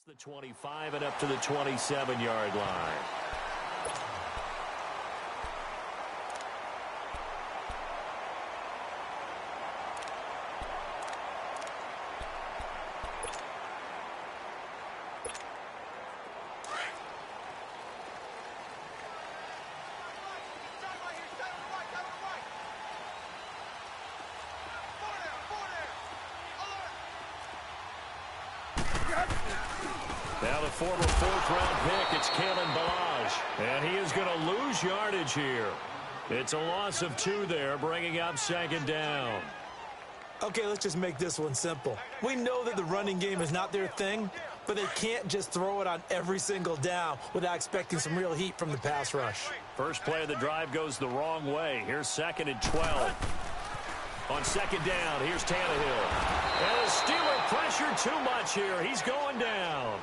the 25 and up to the 27-yard line. Now the former fourth-round pick, it's Kalen Balaj. And he is going to lose yardage here. It's a loss of 2 there, bringing up second down. Okay, let's just make this one simple. We know that the running game is not their thing, but they can't just throw it on every single down without expecting some real heat from the pass rush. First play of the drive goes the wrong way. Here's 2nd and 12. On second down, here's Tannehill. And the Steeler pressure too much here. He's going down.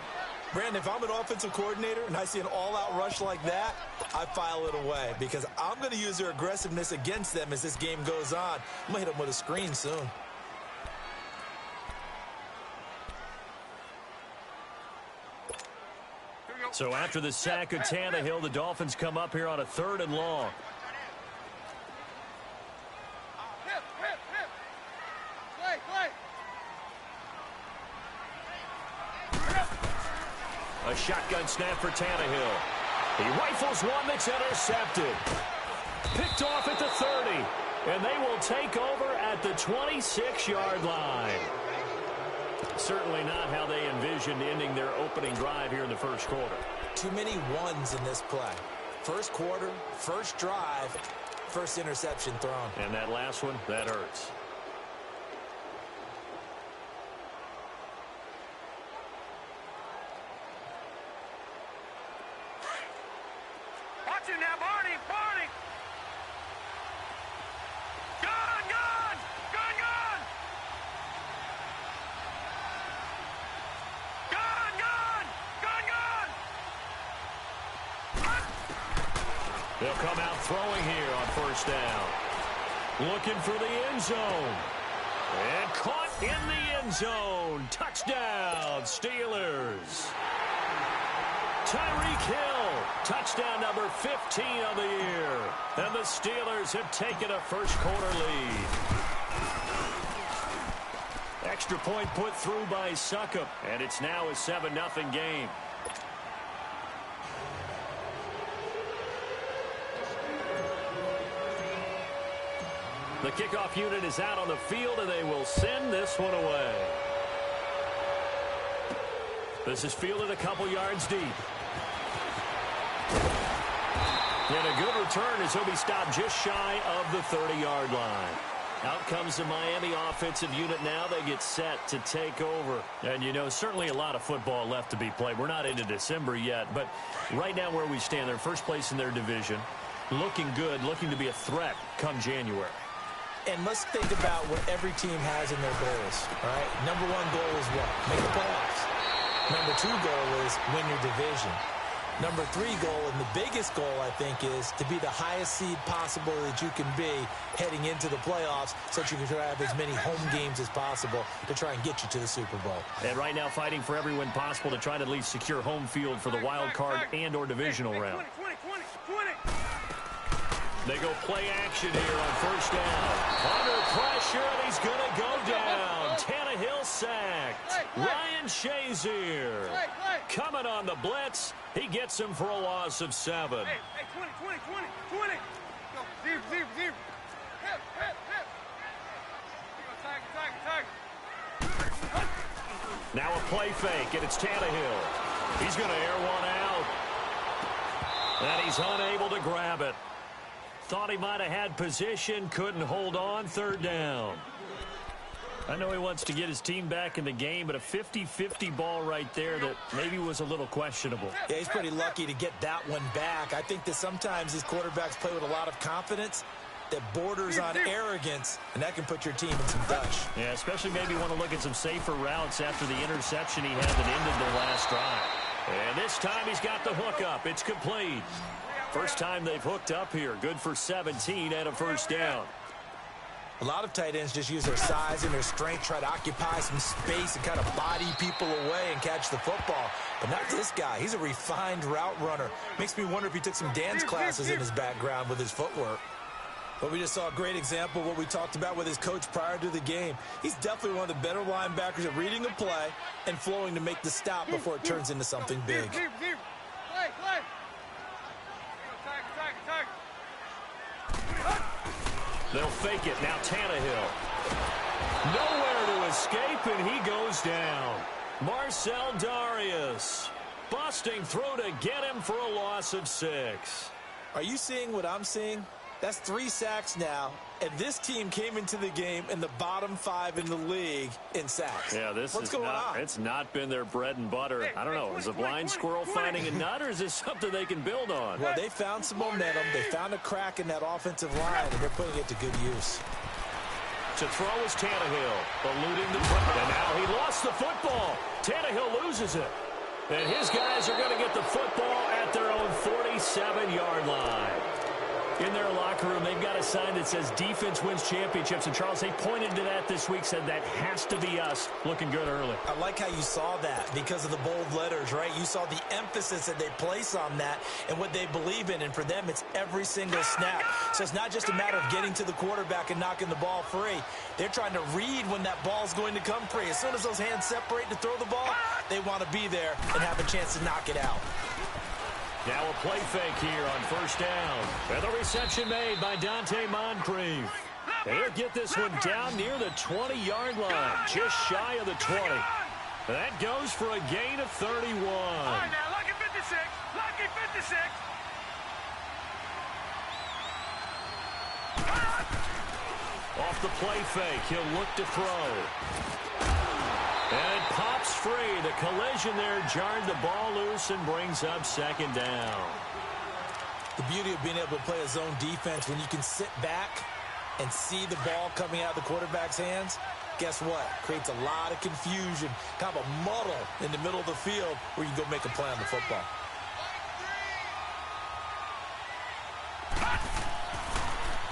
Brandon, if I'm an offensive coordinator and I see an all-out rush like that, I file it away because I'm going to use their aggressiveness against them as this game goes on. I'm going to hit them with a screen soon. So after the sack of Tannehill, the Dolphins come up here on a 3rd and long. A shotgun snap for Tannehill. He rifles one that's intercepted. Picked off at the 30. And they will take over at the 26-yard line. Certainly not how they envisioned ending their opening drive here in the first quarter. Too many ones in this play. First quarter, first drive, first interception thrown. And that last one, that hurts. Watch him now, Barney! Barney! Gun! Gun! Gun! Gun! Gun! Gun! Gun! Gun! They'll come out throwing here on first down. Looking for the end zone. And caught in the end zone. Touchdown, Steelers. Tyreek Hill, touchdown number 15 of the year. And the Steelers have taken a first-quarter lead. Extra point put through by Succop, and it's now a 7-0 game. The kickoff unit is out on the field, and they will send this one away. This is fielded a couple yards deep. And a good return as he'll be stopped just shy of the 30-yard line. Out comes the Miami offensive unit now. They get set to take over. And, you know, certainly a lot of football left to be played. We're not into December yet, but right now where we stand, they're first place in their division. Looking good, looking to be a threat come January. And let's think about what every team has in their goals, all right? Number 1 goal is what? Make the playoffs. Number 2 goal is win your division. Number 3 goal, and the biggest goal, I think, is to be the highest seed possible that you can be heading into the playoffs so that you can have as many home games as possible to try and get you to the Super Bowl. And right now fighting for every win possible to try to at least secure home field for the wild card and or divisional round. 20. They go play action here on first down. Under pressure, and he's going to go down. Tannehill sacked. Ryan Shazier coming on the blitz. He gets him for a loss of 7. Hey, 20. Go, zero. Hip. Target. Now a play fake, and it's Tannehill. He's going to air one out. And he's unable to grab it. Thought he might have had position, couldn't hold on, 3rd down. I know he wants to get his team back in the game, but a 50-50 ball right there that maybe was a little questionable. Yeah, he's pretty lucky to get that one back. I think that sometimes these quarterbacks play with a lot of confidence that borders on arrogance, and that can put your team in some dutch. Yeah, especially maybe want to look at some safer routes after the interception he had that ended their last drive. And this time he's got the hookup. It's complete. First time they've hooked up here. Good for 17 and a first down. A lot of tight ends just use their size and their strength, try to occupy some space and kind of body people away and catch the football. But not this guy. He's a refined route runner. Makes me wonder if he took some dance classes in his background with his footwork. But we just saw a great example of what we talked about with his coach prior to the game. He's definitely one of the better linebackers at reading the play and flowing to make the stop before it turns into something big. They'll fake it. Now Tannehill. Nowhere to escape, and he goes down. Marcel Darius. Busting through to get him for a loss of 6. Are you seeing what I'm seeing? That's 3 sacks now, and this team came into the game in the bottom 5 in the league in sacks. Yeah, What's going on? It's not been their bread and butter. I don't know. Is a blind squirrel finding a nut, or is this something they can build on? Well, they found some momentum. They found a crack in that offensive line, and they're putting it to good use. To throw is Tannehill, eluding the football. And now he lost the football. Tannehill loses it. And his guys are going to get the football at their own 47-yard line. In their locker room, they've got a sign that says defense wins championships. And, Charles, they pointed to that this week, said that has to be us. Looking good early. I like how you saw that because of the bold letters, right? You saw the emphasis that they place on that and what they believe in. And for them, it's every single snap. So it's not just a matter of getting to the quarterback and knocking the ball free. They're trying to read when that ball's going to come free. As soon as those hands separate to throw the ball, they want to be there and have a chance to knock it out. Now a play fake here on first down. And the reception made by Dante Moncrief. And he'll get this one down near the 20-yard line, just shy of the 20. That goes for a gain of 31. All right, now, lucky 56. Lucky 56. Off the play fake, he'll look to throw. And it pops free. The collision there jarred the ball loose and brings up second down. The beauty of being able to play a zone defense when you can sit back and see the ball coming out of the quarterback's hands, guess what? Creates a lot of confusion, kind of a muddle in the middle of the field where you go make a play on the football.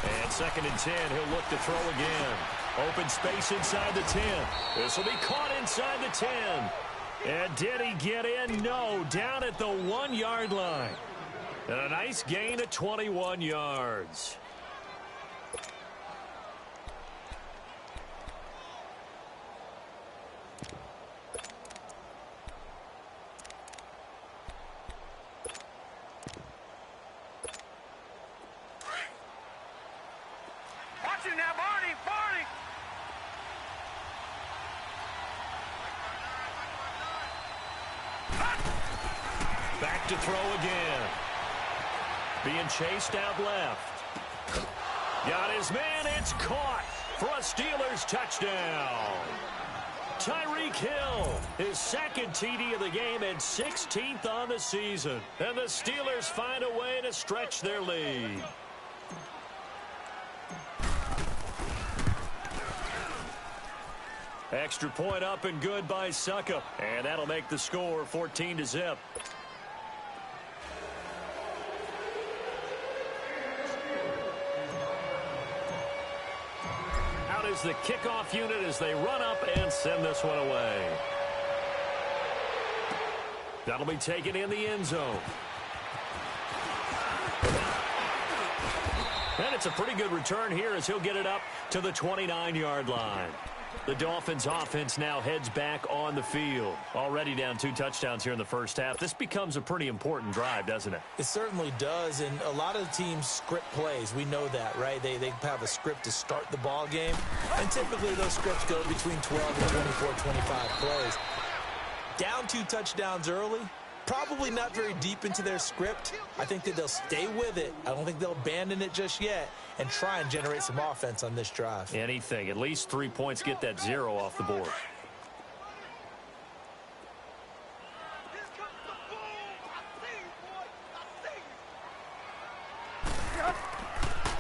And 2nd and 10, he'll look to throw again. Open space inside the 10. This will be caught inside the 10. And did he get in? No, down at the 1-yard line. And a nice gain of 21 yards. Watch it now, Barney. Barney. Back to throw again. Being chased out left. Got his man. It's caught for a Steelers touchdown. Tyreek Hill, his 2nd TD of the game and 16th on the season. And the Steelers find a way to stretch their lead. Extra point up and good by Suckup. And that'll make the score 14-0. Out is the kickoff unit as they run up and send this one away. That'll be taken in the end zone. And it's a pretty good return here as he'll get it up to the 29-yard line. The Dolphins offense now heads back on the field. Already down 2 touchdowns here in the first half. This becomes a pretty important drive, doesn't it? It certainly does, and a lot of the teams script plays. We know that, right? They have a script to start the ball game, and typically those scripts go between 12 and 24, 25 plays. Down 2 touchdowns early, probably not very deep into their script. I think that they'll stay with it. I don't think they'll abandon it just yet and try and generate some offense on this drive. Anything. At least 3 points, get that 0 off the board.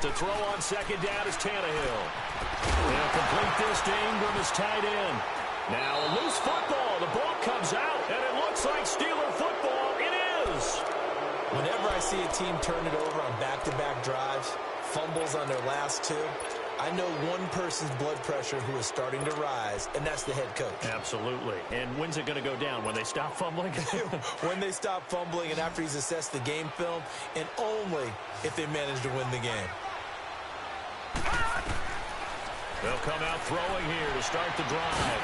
To throw on 2nd down is Tannehill. They'll complete this to Ingram as tight end. Now a loose football. The ball comes out, and it looks like Steeler football. It is. Whenever I see a team turn it over on back-to-back drives, fumbles on their last 2, I know one person's blood pressure who is starting to rise, and that's the head coach. Absolutely. And when's it going to go down? When they stop fumbling? When they stop fumbling and after he's assessed the game film, and only if they manage to win the game. They'll come out throwing here to start the drive.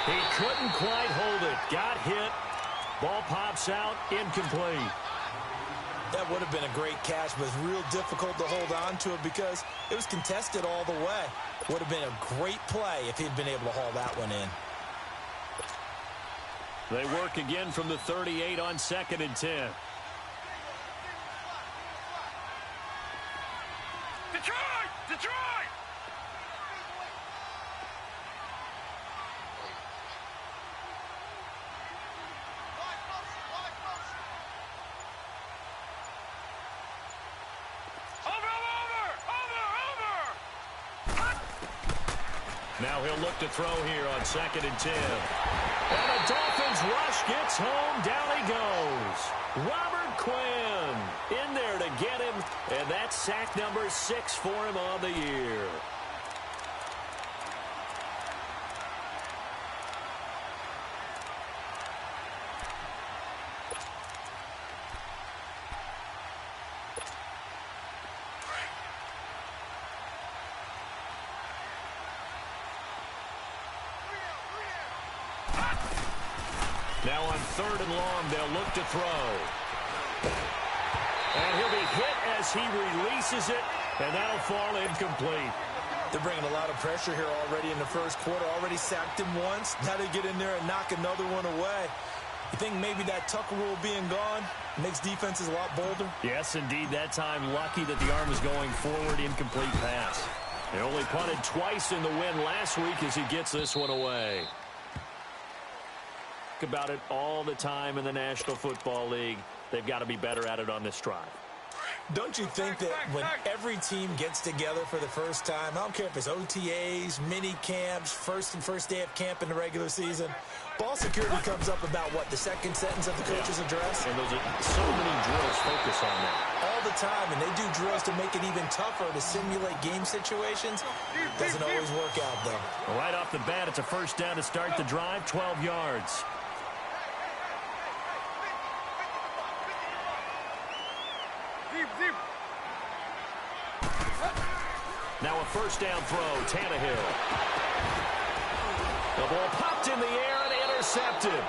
He couldn't quite hold it. Got hit. Ball pops out. Incomplete. That would have been a great catch, but it's real difficult to hold on to it because it was contested all the way. Would have been a great play if he'd been able to haul that one in. They work again from the 38 on 2nd and 10. Detroit! Detroit! Now he'll look to throw here on 2nd and 10. And the Dolphins rush gets home. Down he goes. Robert Quinn in there to get him. And that's sack number 6 for him on the year. Now on 3rd and long, they'll look to throw. And he'll be hit as he releases it, and that'll fall incomplete. They're bringing a lot of pressure here already in the first quarter. Already sacked him once. Now they get in there and knock another one away. You think maybe that Tucker rule being gone makes defenses a lot bolder? Yes, indeed. That time, lucky that the arm was going forward. Incomplete pass. They only punted twice in the win last week as he gets this one away. About it all the time in the National Football League. They've got to be better at it on this drive. Don't you think that when every team gets together for the first time, I don't care if it's OTAs, mini camps, first day of camp in the regular season, ball security comes up about what, the second sentence of the coach's address? And those are so many drills focus on that. All the time, and they do drills to make it even tougher to simulate game situations. Doesn't always work out, though. Well, right off the bat, it's a first down to start the drive, 12 yards. Now a first down throw, Tannehill. The ball popped in the air and intercepted.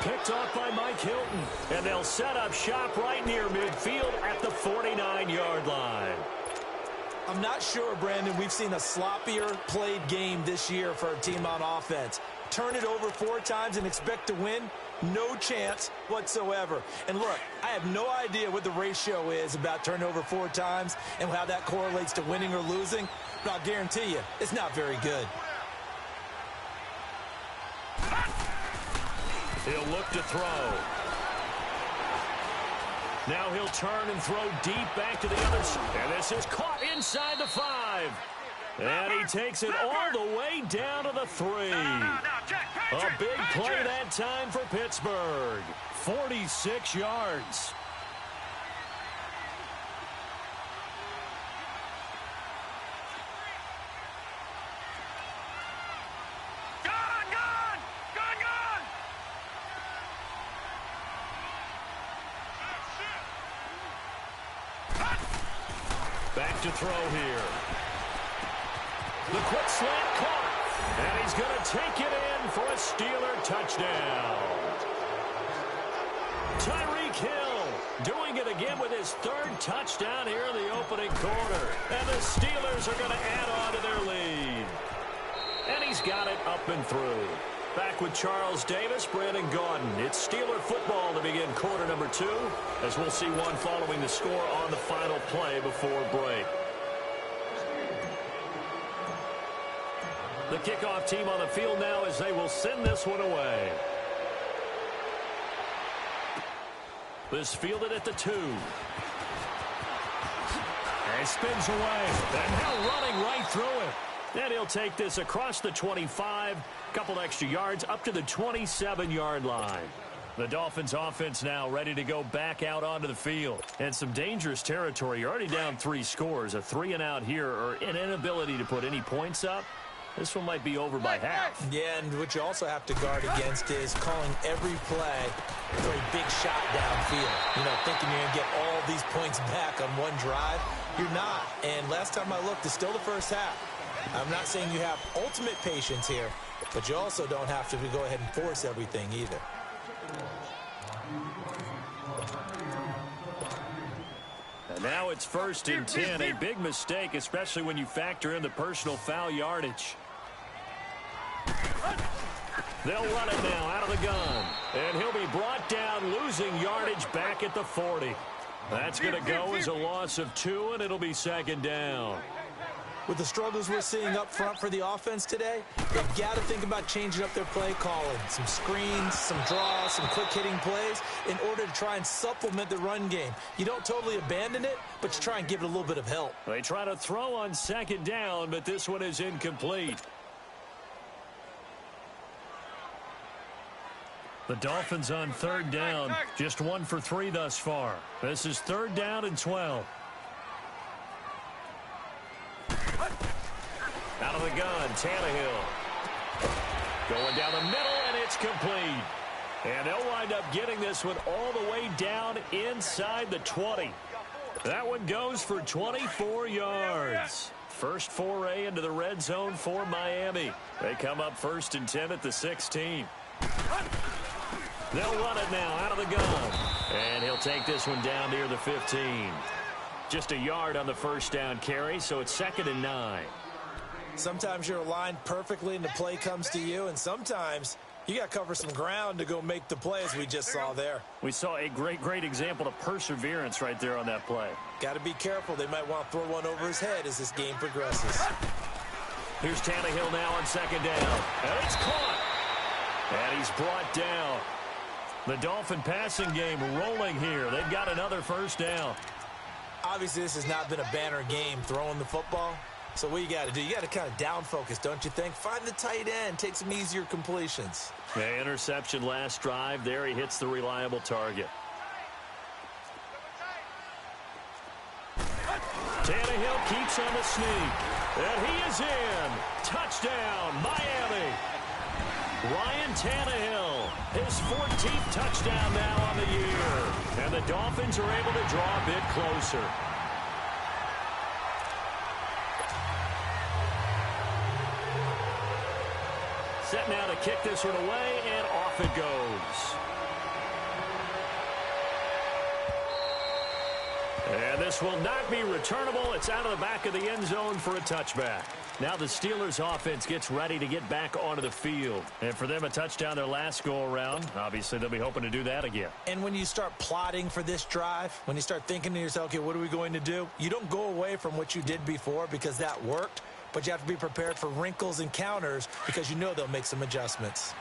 Picked off by Mike Hilton. And they'll set up shop right near midfield at the 49-yard line. I'm not sure, Brandon, we've seen a sloppier played game this year for a team on offense. Turn it over 4 times and expect to win? No chance whatsoever. And look, I have no idea what the ratio is about turning over 4 times and how that correlates to winning or losing, but I'll guarantee you it's not very good. He'll look to throw. Now he'll turn and throw deep back to the other side. And this is caught inside the 5. And he takes it all the way down to the 3. A big play that time for Pittsburgh. 46 yards. Back to throw here. The quick slant caught. And he's going to take it in for a Steeler touchdown. Tyreek Hill doing it again with his 3rd touchdown here in the opening quarter. And the Steelers are going to add on to their lead. And he's got it up and through. Back with Charles Davis, Brandon Gaudin. It's Steeler football to begin quarter number 2, as we'll see one following the score on the final play before break. The kickoff team on the field now as they will send this one away. This fielded at the 2. And spins away. And now running right through it. And he'll take this across the 25. Couple extra yards up to the 27-yard line. The Dolphins offense now ready to go back out onto the field. And some dangerous territory. You're already down 3 scores. A 3-and-out here or an inability to put any points up. This one might be over by half. Yeah, and what you also have to guard against is calling every play for a big shot downfield. You know, thinking you're going to get all these points back on one drive. You're not. And last time I looked, it's still the first half. I'm not saying you have ultimate patience here, but you also don't have to go ahead and force everything either. And now it's 1st and 10. A big mistake, especially when you factor in the personal foul yardage. They'll run it now out of the gun. And he'll be brought down, losing yardage back at the 40. That's going to go as a loss of 2, and it'll be 2nd down. With the struggles we're seeing up front for the offense today, they've got to think about changing up their play calling. Some screens, some draws, some quick-hitting plays in order to try and supplement the run game. You don't totally abandon it, but you try and give it a little bit of help. They try to throw on 2nd down, but this one is incomplete. The Dolphins on 3rd down, just 1 for 3 thus far. This is 3rd down and 12. Out of the gun, Tannehill. Going down the middle, and it's complete. And they'll wind up getting this one all the way down inside the 20. That one goes for 24 yards. First foray into the red zone for Miami. They come up 1st and 10 at the 16. They'll run it now out of the gun. And he'll take this one down near the 15. Just a yard on the 1st down carry, so it's 2nd and 9. Sometimes you're aligned perfectly and the play comes to you, and sometimes you got to cover some ground to go make the play, as we just saw there. We saw a great example of perseverance right there on that play. Got to be careful. They might want to throw one over his head as this game progresses. Here's Tannehill now on 2nd down. And it's caught. And he's brought down. The Dolphin passing game rolling here. They've got another 1st down. Obviously, this has not been a banner game throwing the football. So what you got to do, you got to kind of down focus, don't you think? Find the tight end, take some easier completions. The interception last drive. There he hits the reliable target. Tannehill keeps on the sneak. And he is in. Touchdown, Miami. Ryan Tannehill, his 14th touchdown now on the year. And the Dolphins are able to draw a bit closer. Set now to kick this one away, and off it goes. And this will not be returnable. It's out of the back of the end zone for a touchback. Now the Steelers offense gets ready to get back onto the field. And for them, a touchdown their last go-around. Obviously, they'll be hoping to do that again. And when you start plotting for this drive, when you start thinking to yourself, okay, what are we going to do? You don't go away from what you did before because that worked. But you have to be prepared for wrinkles and counters because you know they'll make some adjustments.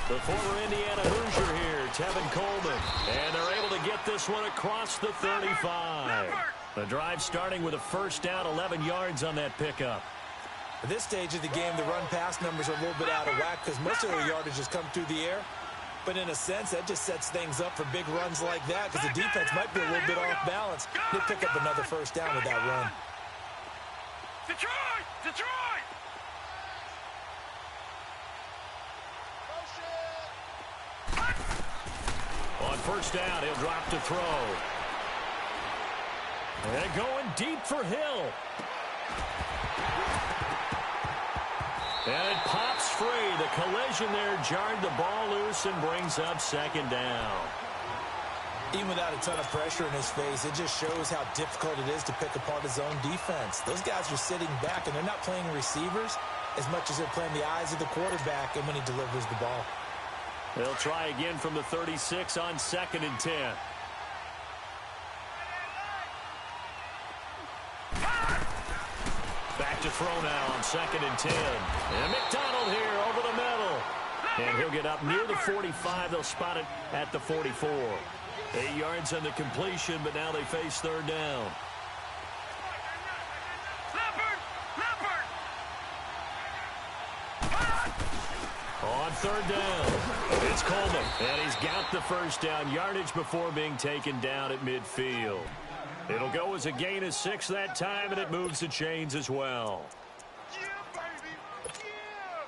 The former Indiana Hoosier here, Tevin Coleman. And they're able to get this one across the 35. The drive starting with a 1st down, 11 yards on that pickup. At this stage of the game, the run-pass numbers are a little bit out of whack because most of their yardage has come through the air. But in a sense, that just sets things up for big runs like that because the defense might be a little bit off balance. They pick up another 1st down with that run. Detroit! Detroit! On 1st down, he'll drop to throw. And going deep for Hill. And it pops free. The collision there jarred the ball loose and brings up 2nd down. Even without a ton of pressure in his face, it just shows how difficult it is to pick apart his own defense. Those guys are sitting back, and they're not playing receivers as much as they're playing the eyes of the quarterback and when he delivers the ball. They'll try again from the 36 on 2nd and 10. Back to throw now on 2nd and 10. And McDonald here over the middle. And he'll get up near the 45. They'll spot it at the 44. 8 yards on the completion, but now they face 3rd down. On third down, it's Coleman, and he's got the first down yardage before being taken down at midfield. It'll go as a gain of 6 that time, and it moves the chains as well. Yeah, baby. Yeah.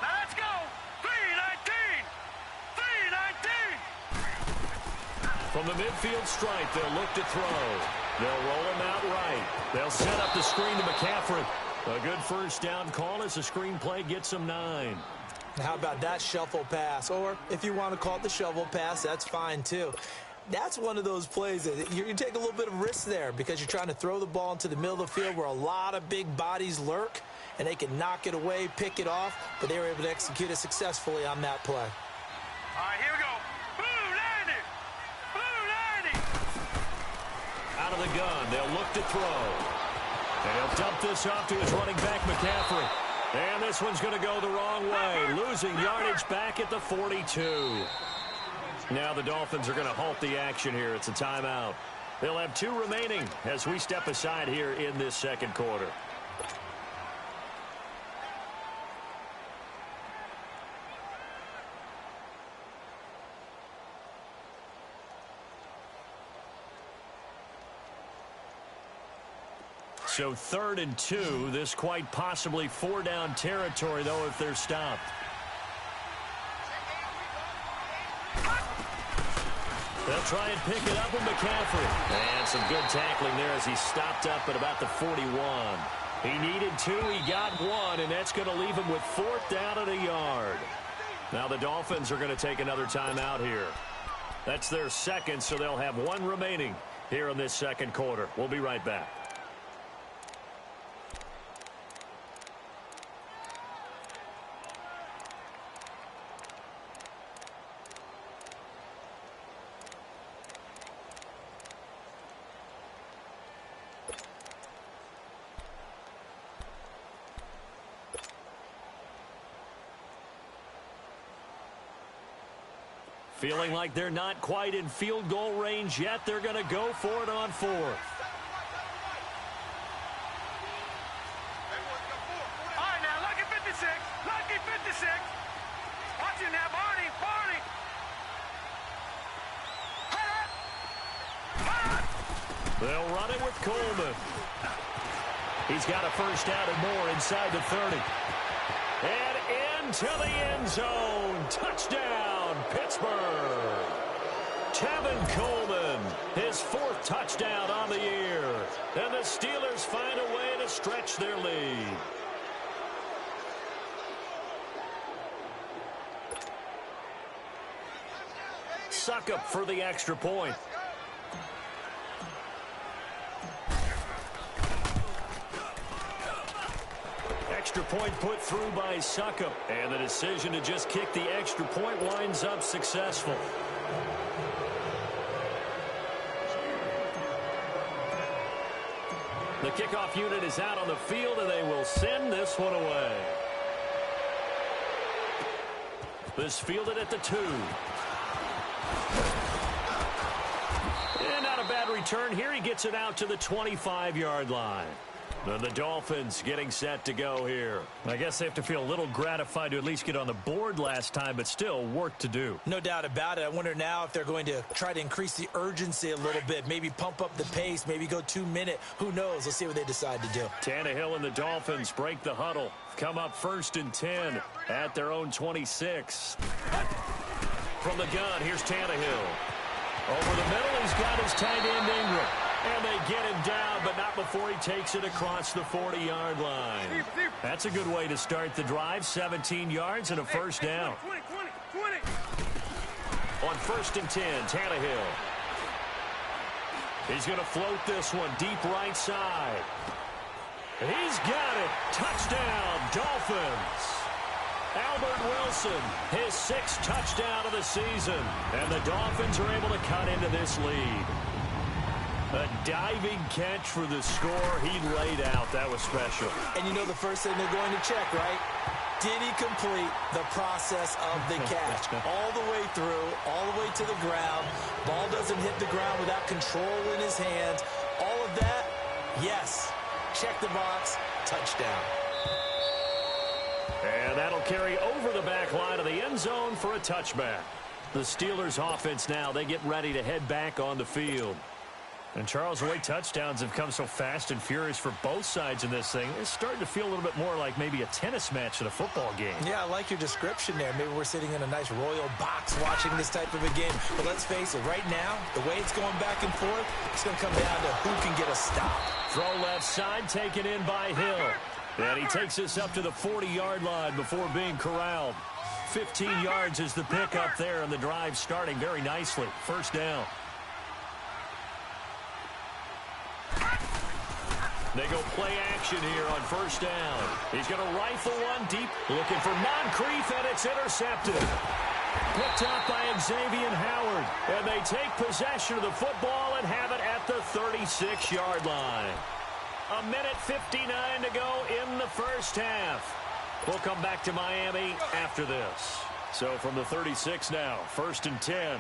Now let's go. 319. 319. From the midfield stripe, they'll look to throw. They'll roll him out right. They'll set up the screen to McCaffrey. A good first down call as the screen play gets him 9. How about that shuffle pass? Or if you want to call it the shovel pass, that's fine too. That's one of those plays that you take a little bit of risk there because you're trying to throw the ball into the middle of the field where a lot of big bodies lurk, and they can knock it away, pick it off, but they were able to execute it successfully on that play. All right, here we go. Blue 90. Blue 90. Out of the gun, they'll look to throw. And he'll dump this off to his running back, McCaffrey. And this one's going to go the wrong way, losing yardage back at the 42. Now the Dolphins are going to halt the action here. It's a timeout. They'll have 2 remaining as we step aside here in this second quarter. So 3rd and 2, this quite possibly 4-down territory, though, if they're stopped. They'll try and pick it up with McCaffrey. And some good tackling there as he stopped up at about the 41. He needed 2, he got 1, and that's going to leave him with 4th down and a yard. Now the Dolphins are going to take another timeout here. That's their second, so they'll have 1 remaining here in this second quarter. We'll be right back. Feeling like they're not quite in field goal range yet. They're going to go for it on 4th. All right, now, lucky 56. Lucky 56. Watch it now, Barney. Barney. They'll run it with Coleman. He's got a first down and more inside the 30. And into the end zone. Touchdown, Pittsburgh. Tevin Coleman, his 4th touchdown on the year. And the Steelers find a way to stretch their lead. Suckup for the extra point. Extra point put through by Suckup. And the decision to just kick the extra point winds up successful. The kickoff unit is out on the field, and they will send this one away. This fielded at the 2. And not a bad return here. He gets it out to the 25-yard line. And the Dolphins getting set to go here. I guess they have to feel a little gratified to at least get on the board last time, but still work to do. No doubt about it. I wonder now if they're going to try to increase the urgency a little bit, maybe pump up the pace, maybe go 2-minute. Who knows? Let's see what they decide to do. Tannehill and the Dolphins break the huddle. Come up 1st and 10 at their own 26. From the gun, here's Tannehill. Over the middle, he's got his tight end Ingram. And they get him down, but not before he takes it across the 40-yard line. That's a good way to start the drive. 17 yards and a first down. 20. On 1st and 10, Tannehill. He's going to float this one deep right side. He's got it. Touchdown, Dolphins. Albert Wilson, his 6th touchdown of the season. And the Dolphins are able to cut into this lead. A diving catch for the score he laid out. That was special. And you know the first thing they're going to check, right? Did he complete the process of the catch? All the way through, all the way to the ground. Ball doesn't hit the ground without control in his hands. All of that, yes. Check the box, touchdown. And that'll carry over the back line of the end zone for a touchback. The Steelers offense now, they get ready to head back on the field. And Charles, the way touchdowns have come so fast and furious for both sides in this thing, it's starting to feel a little bit more like maybe a tennis match than a football game. Yeah, I like your description there. Maybe we're sitting in a nice royal box watching this type of a game. But let's face it, right now, the way it's going back and forth, it's going to come down to who can get a stop. Throw left side, taken in by Hill. And he takes us up to the 40-yard line before being corralled. 15 yards is the pickup there, and the drive starting very nicely. First down. They go play action here on first down. He's going to rifle one deep, looking for Moncrief, and it's intercepted. Picked up by Xavier Howard, and they take possession of the football and have it at the 36-yard line. 1:59 to go in the first half. We'll come back to Miami after this. So from the 36 now, first and 10.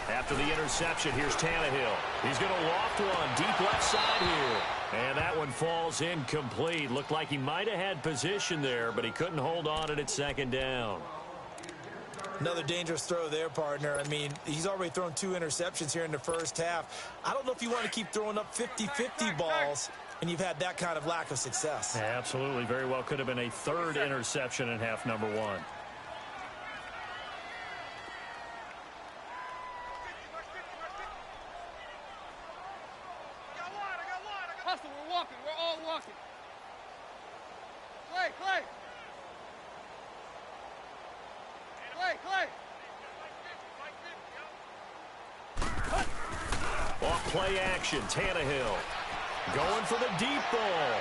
After the interception, here's Tannehill. He's going to loft one deep left side here. And that one falls incomplete. Looked like he might have had position there, but he couldn't hold on at second down. Another dangerous throw there, partner. I mean, he's already thrown 2 interceptions here in the first half. I don't know if you want to keep throwing up 50-50 balls, and you've had that kind of lack of success. Yeah, absolutely. Very well could have been a third interception in half number 1. Hustle, we're walking. We're all walking. Clay, Clay. Clay. Off play action, Tannehill. Going for the deep ball.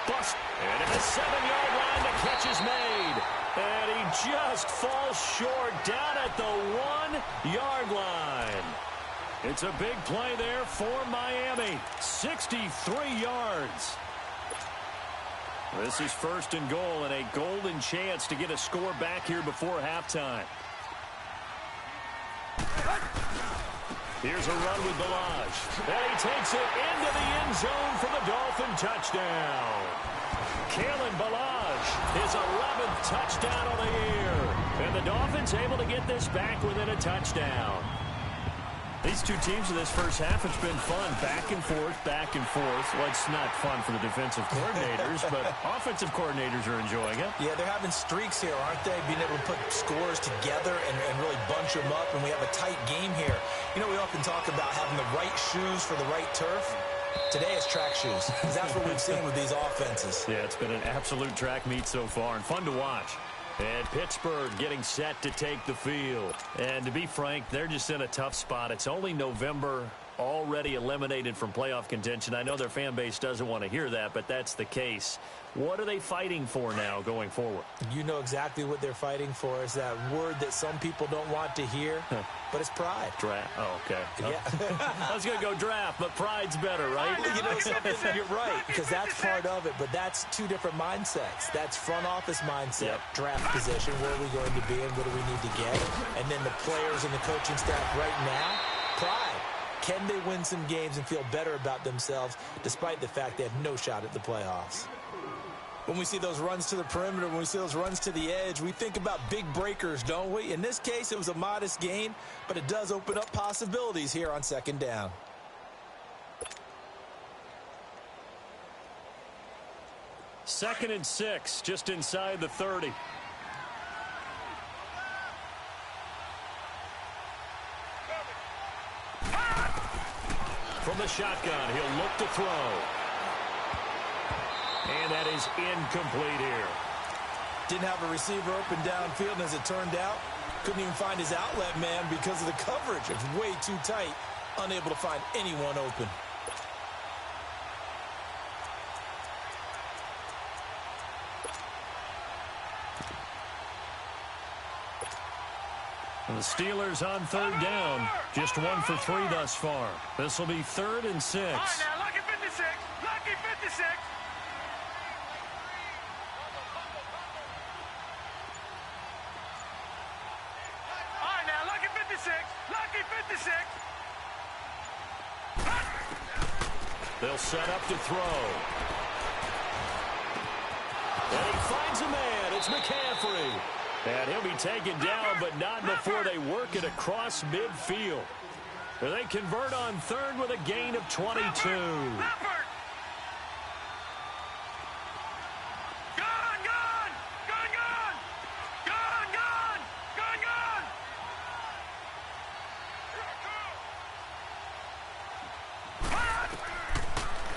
Bust. And at the 7-yard line, the catch is made. And he just falls short down at the 1-yard line. It's a big play there for Miami. 63 yards. This is first and goal and a golden chance to get a score back here before halftime. Here's a run with Balaj. And he takes it into the end zone for the Dolphin touchdown. Kalen Balaj, his 11th touchdown of the year. And the Dolphins able to get this back within a touchdown. These two teams in this first half, it's been fun. Back and forth, back and forth. Well, it's not fun for the defensive coordinators, but offensive coordinators are enjoying it. Yeah, they're having streaks here, aren't they? Being able to put scores together and really bunch them up, and we have a tight game here. You know, we often talk about having the right shoes for the right turf. Today it's track shoes, because that's what we've seen with these offenses. Yeah, it's been an absolute track meet so far, and fun to watch. And Pittsburgh getting set to take the field. And to be frank, they're just in a tough spot. It's only November, already eliminated from playoff contention. I know their fan base doesn't want to hear that, but that's the case. What are they fighting for now going forward? You know exactly what they're fighting for. Is that word that some people don't want to hear, but it's pride. Draft. Oh, okay. Yeah. I was going to go draft, but pride's better, right? You know something? You're right, because that's part of it, but that's 2 different mindsets. That's front office mindset, draft position, where are we going to be and what do we need to get? And then the players and the coaching staff right now, pride. Can they win some games and feel better about themselves despite the fact they have no shot at the playoffs? When we see those runs to the perimeter, when we see those runs to the edge, we think about big breakers, don't we? In this case, it was a modest gain, but it does open up possibilities here on second down. Second and 6, just inside the 30. From the shotgun, he'll look to throw. And that is incomplete here. Didn't have a receiver open downfield, and as it turned out, couldn't even find his outlet man because of the coverage. It's way too tight, unable to find anyone open. The The Steelers on third down. Just 1 for 3 thus far. This will be 3rd and 6. All right, now, lucky 56. Lucky 56. All right, now, lucky 56. Lucky 56. They'll set up to throw. And he finds a man. It's McCaffrey. And he'll be taken down, but not before they work it across midfield. They convert on 3rd with a gain of 22.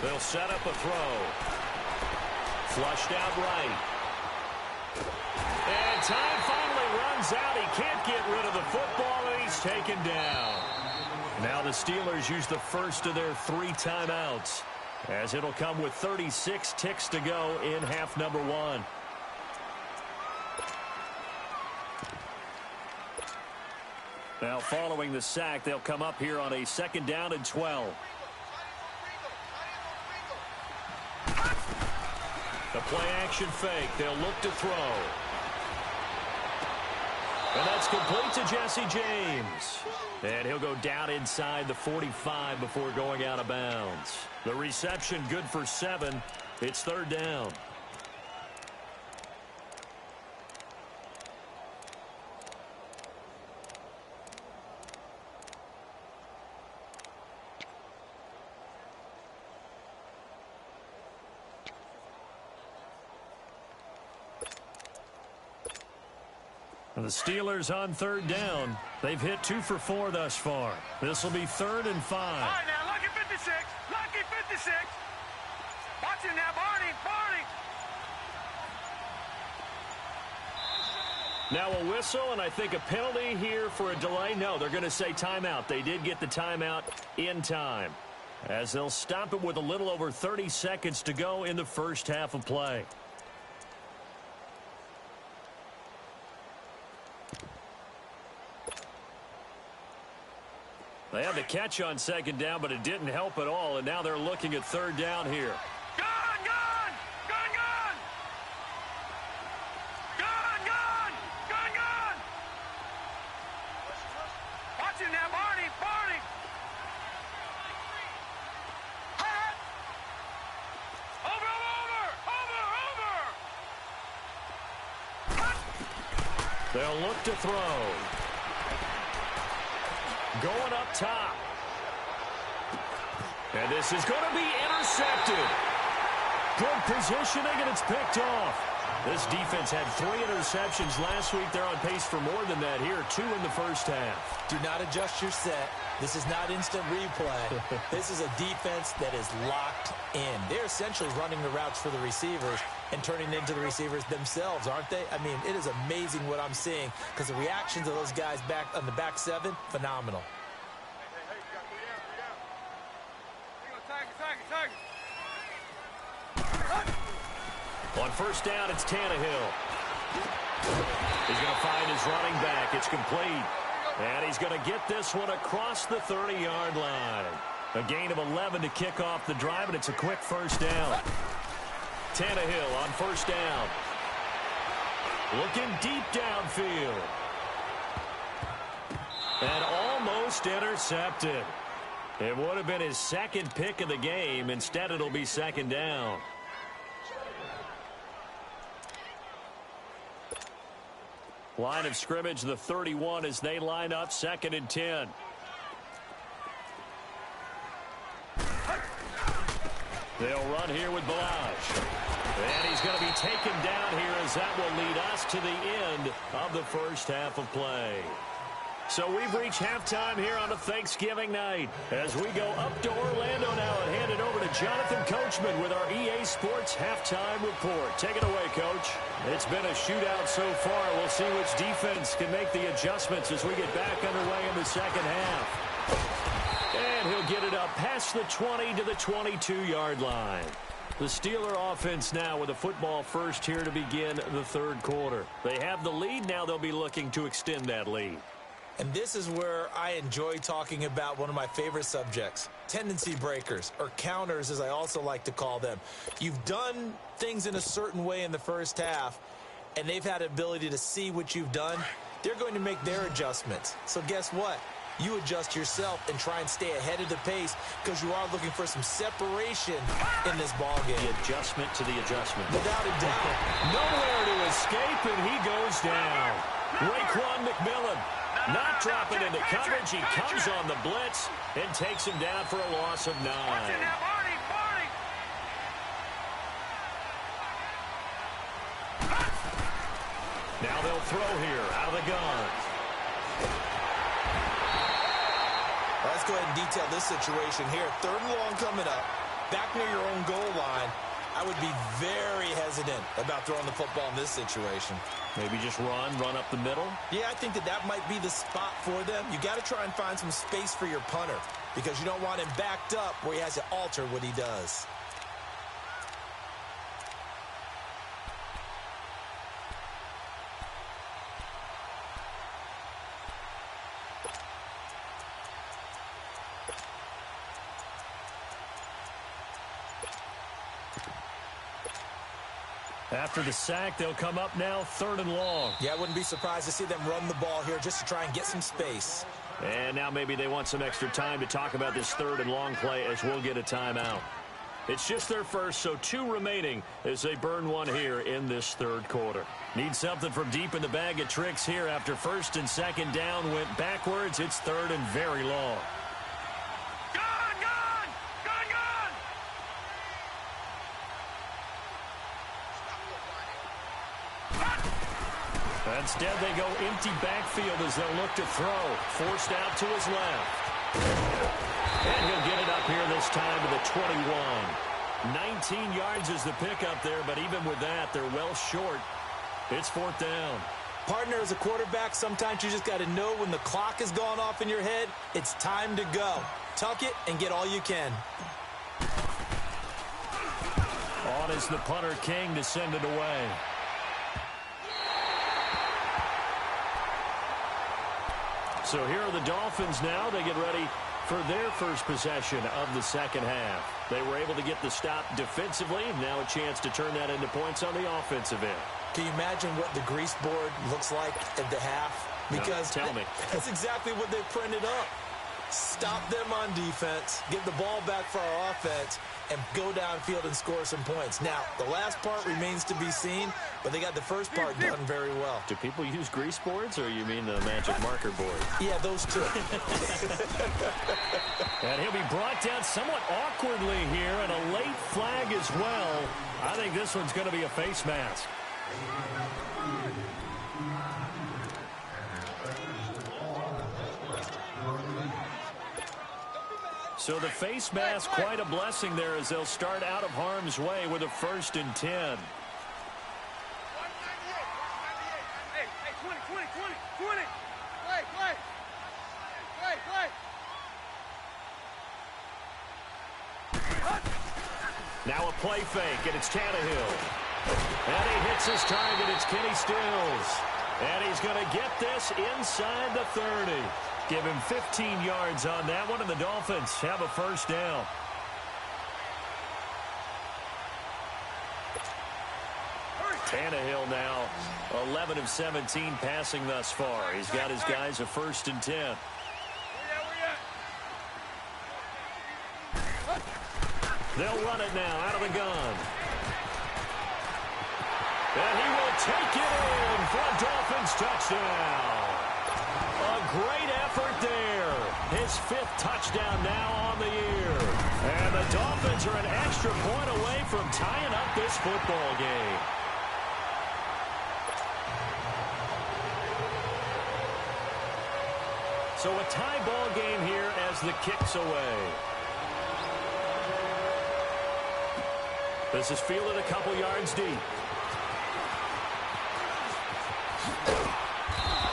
They'll set up a throw. Flushed out right. And time finally runs out. He can't get rid of the football, and he's taken down. Now the Steelers use the first of their 3 timeouts, as it'll come with 36 ticks to go in half number 1. Now following the sack, they'll come up here on a 2nd down and 12. The play-action fake. They'll look to throw. And that's complete to Jesse James. And he'll go down inside the 45 before going out of bounds. The reception good for 7. It's 3rd down. The Steelers on 3rd down. They've hit 2 for 4 thus far. This will be 3rd and 5. All right, now, lucky 56. Lucky 56. Watch it now, Barney. Barney. Now a whistle, and I think a penalty here for a delay. No, they're going to say timeout. They did get the timeout in time, as they'll stop it with a little over 30 seconds to go in the first half of play. They had the catch on 2nd down, but it didn't help at all, and now they're looking at 3rd down here. Gun! Watch it now, Barney. Over. They'll look to throw. Going up top. And this is going to be intercepted. Good positioning, and it's picked off. This defense had 3 interceptions last week. They're on pace for more than that here. 2 in the first half. Do not adjust your set. This is not instant replay. This is a defense that is locked in. They're essentially running the routes for the receivers and turning into the receivers themselves, aren't they? I mean, it is amazing what I'm seeing, because the reactions of those guys back on the back 7, phenomenal. On 1st down, it's Tannehill. He's going to find his running back. It's complete. And he's going to get this one across the 30-yard line. A gain of 11 to kick off the drive, and it's a quick 1st down. Tannehill on 1st down. Looking deep downfield. And almost intercepted. It would have been his 2nd pick of the game. Instead, it'll be 2nd down. Line of scrimmage, the 31, as they line up 2nd and 10. They'll run here with Balazs. And he's going to be taken down here, as that will lead us to the end of the first half of play. So we've reached halftime here on a Thanksgiving night, as we go up to Orlando now and hand it over to Jonathan Coachman with our EA Sports Halftime Report. Take it away, Coach. It's been a shootout so far. We'll see which defense can make the adjustments as we get back underway in the 2nd half. And he'll get it up past the 20 to the 22-yard line. The Steeler offense now with a football first here to begin the 3rd quarter. They have the lead. Now they'll be looking to extend that lead. And this is where I enjoy talking about one of my favorite subjects, tendency breakers, or counters as I also like to call them. You've done things in a certain way in the first half, and they've had the ability to see what you've done. They're going to make their adjustments. So guess what? You adjust yourself and try and stay ahead of the pace because you are looking for some separation in this ball game. The adjustment to the adjustment. Without a doubt. Nowhere to escape, and he goes down. Raekwon McMillan not dropping into coverage. He comes on the blitz and takes him down for a loss of 9. Now they'll throw here out of the gun. Let's go ahead and detail this situation here. 3rd and long coming up. Back near your own goal line. I would be very hesitant about throwing the football in this situation. Maybe just run up the middle? Yeah, I think that might be the spot for them. You got to try and find some space for your punter because you don't want him backed up where he has to alter what he does. After the sack, they'll come up now 3rd and long. Yeah, I wouldn't be surprised to see them run the ball here just to try and get some space. And now maybe they want some extra time to talk about this 3rd and long play as we'll get a timeout. It's just their first, so 2 remaining as they burn one here in this 3rd quarter. Need something from deep in the bag of tricks here after 1st and 2nd down went backwards. It's 3rd and very long. Instead, they go empty backfield as they'll look to throw. Forced out to his left. And he'll get it up here this time to the 21. 19 yards is the pickup there, but even with that, they're well short. It's 4th down. Partner, as a quarterback, sometimes you just got to know when the clock has gone off in your head, it's time to go. Tuck it and get all you can. On is the punter, King, to send it away. So here are the Dolphins now. They get ready for their first possession of the 2nd half. They were able to get the stop defensively. Now a chance to turn that into points on the offensive end. Can you imagine what the grease board looks like at the half? Because no, tell me. That's exactly what they printed up. Stop them on defense, get the ball back for our offense, and go downfield and score some points. Now, the last part remains to be seen, but they got the first part done very well. Do people use grease boards, or you mean the magic marker board? Yeah, those two. And he'll be brought down somewhat awkwardly here, and a late flag as well. I think this one's going to be a face mask. So the face mask, quite a blessing there as they'll start out of harm's way with a 1st and 10. Hey, 20. Play. Now a play fake, and it's Tannehill. And he hits his target. It's Kenny Stills. And he's going to get this inside the 30. Give him 15 yards on that one, and the Dolphins have a 1st down. Tannehill now 11 of 17 passing thus far. He's got his guys a 1st and 10. They'll run it now out of the gun. And he will take it in for a Dolphins touchdown. A great effort there. His 5th touchdown now on the year. And the Dolphins are an extra point away from tying up this football game. So a tie ball game here as the kick's away. This is fielded a couple yards deep.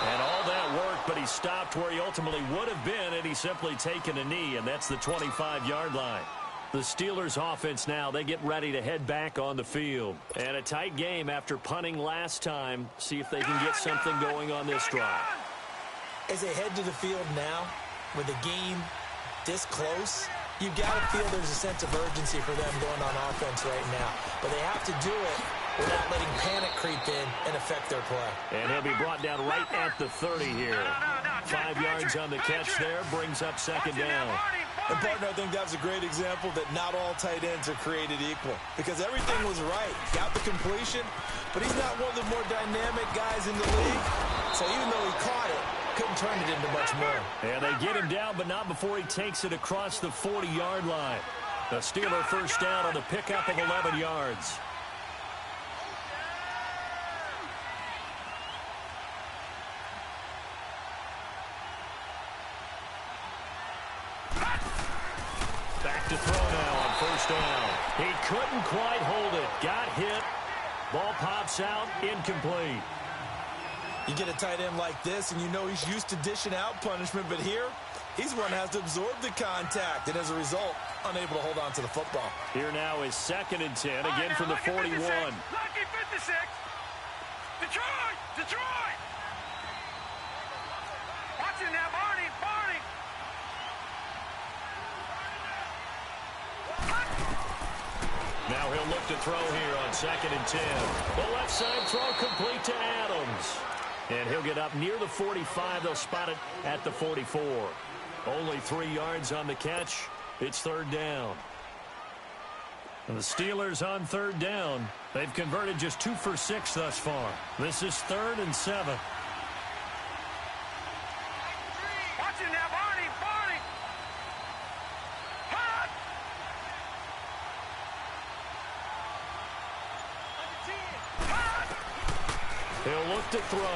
And all that work, but he stopped where he ultimately would have been had he simply taken a knee, and that's the 25-yard line. The Steelers offense now, they get ready to head back on the field. And a tight game after punting last time. See if they can get something going on this drive. As they head to the field now, with the game this close, you've got to feel there's a sense of urgency for them going on offense right now. But they have to do it without letting panic creep in and affect their play. And he'll be brought down right at the 30 here. 5 yards on the catch there, brings up second down. And, partner, I think that's a great example that not all tight ends are created equal. Because everything was right. Got the completion, but he's not one of the more dynamic guys in the league. So even though he caught it, couldn't turn it into much more. And they get him down, but not before he takes it across the 40-yard line. The Steeler first down on the pickup of 11 yards. Back to throw now on first down. He couldn't quite hold it. Got hit. Ball pops out. Incomplete. You get a tight end like this, and you know he's used to dishing out punishment, but here, he's one that has to absorb the contact, and as a result, unable to hold on to the football. Here now is 2nd and 10, again from the 41. Lucky 56. Detroit! Detroit! Watch it now, Barney! Barney! Now he'll look to throw here on 2nd and 10. The left side throw complete to Adams. And he'll get up near the 45. They'll spot it at the 44. Only 3 yards on the catch. It's 3rd down. And the Steelers on 3rd down. They've converted just 2 for 6 thus far. This is 3rd and 7. Watch it now, Barney! Barney! Hot! He'll look to throw.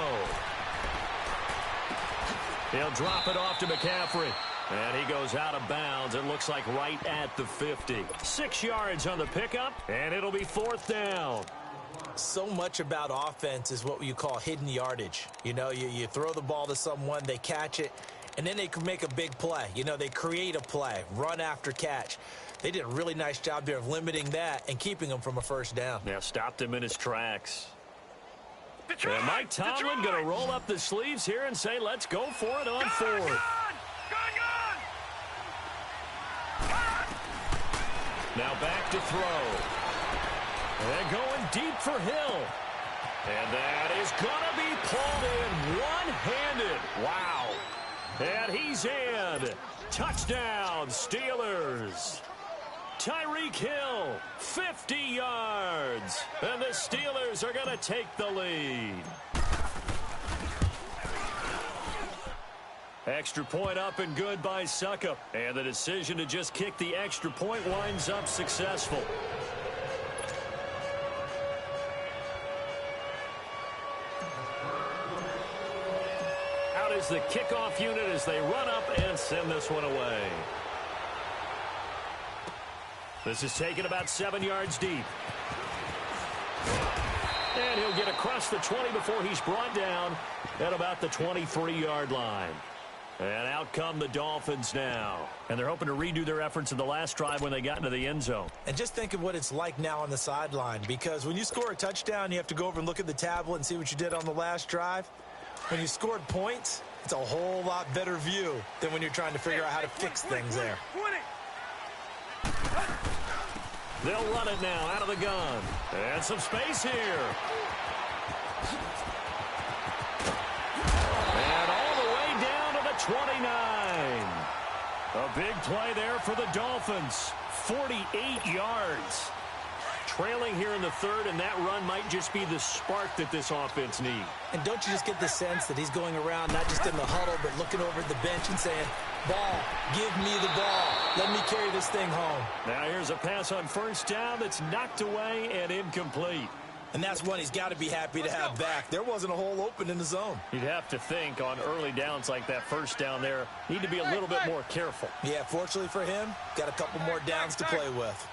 He'll drop it off to McCaffrey. And he goes out of bounds. It looks like right at the 50. 6 yards on the pickup, and it'll be 4th down. So much about offense is what you call hidden yardage. You know, you throw the ball to someone, they catch it, and then they can make a big play. You know, they create a play, run after catch. They did a really nice job there of limiting that and keeping him from a first down. Now stopped him in his tracks. Detroit! And Mike Tomlin going to roll up the sleeves here and say, let's go for it on 4th. Gun! Now back to throw. And going deep for Hill. And that is going to be pulled in one-handed. Wow. And he's in. Touchdown, Steelers. Tyreek Hill, 50 yards. And the Steelers are going to take the lead. Extra point up and good by Suckup. And the decision to just kick the extra point winds up successful. Out is the kickoff unit as they run up and send this one away. This is taken about 7 yards deep. And he'll get across the 20 before he's brought down at about the 23-yard line. And out come the Dolphins now. And they're hoping to redo their efforts in the last drive when they got into the end zone. And just think of what it's like now on the sideline, because when you score a touchdown, you have to go over and look at the tablet and see what you did on the last drive. When you scored points, it's a whole lot better view than when you're trying to figure out how to fix things there. They'll run it now out of the gun. And some space here. And all the way down to the 29. A big play there for the Dolphins. 48 yards. Trailing here in the 3rd, and that run might just be the spark that this offense needs. And don't you just get the sense that he's going around not just in the huddle, but looking over at the bench and saying, ball, give me the ball. Let me carry this thing home. Now here's a pass on first down that's knocked away and incomplete. And that's one he's got to be happy to have back. There wasn't a hole open in the zone. You'd have to think on early downs like that first down there, need to be a little bit more careful. Yeah, fortunately for him, got a couple more downs to play with.